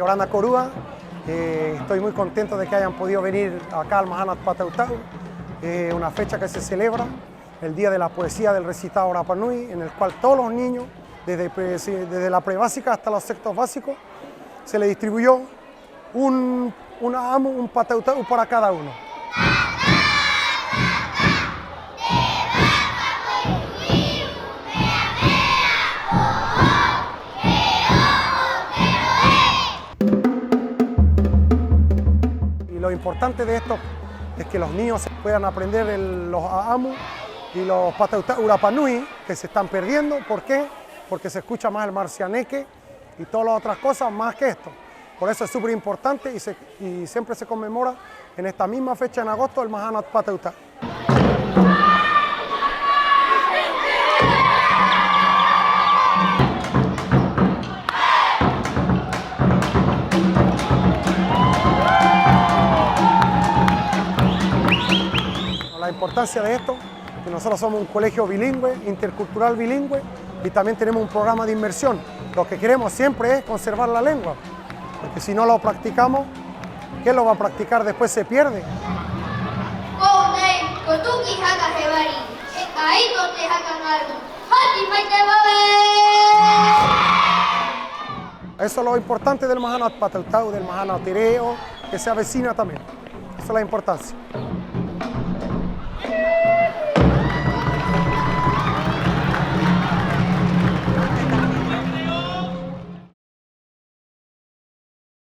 Yolanda Corúa. Estoy muy contento de que hayan podido venir acá al Mahanat Patautau, una fecha que se celebra, el Día de la Poesía del Recitado Rapa Nui, en el cual todos los niños, desde la prebásica hasta los sextos básicos, se les distribuyó un amu, un patautau para cada uno. Y lo importante de esto es que los niños puedan aprender los amu y los patautau Rapa Nui, que se están perdiendo. ¿Por qué? Porque se escucha más el marcianeque y todas las otras cosas más que esto. Por eso es súper importante y siempre se conmemora en esta misma fecha en agosto el Mahanat Patautau. La importancia de esto, que nosotros somos un colegio bilingüe, intercultural bilingüe, y también tenemos un programa de inmersión. Lo que queremos siempre es conservar la lengua, porque si no lo practicamos, ¿quién lo va a practicar? Después se pierde. Eso es lo importante del Mahanat Patautau, del Mahanat Tireo, que se avecina también. Esa es la importancia.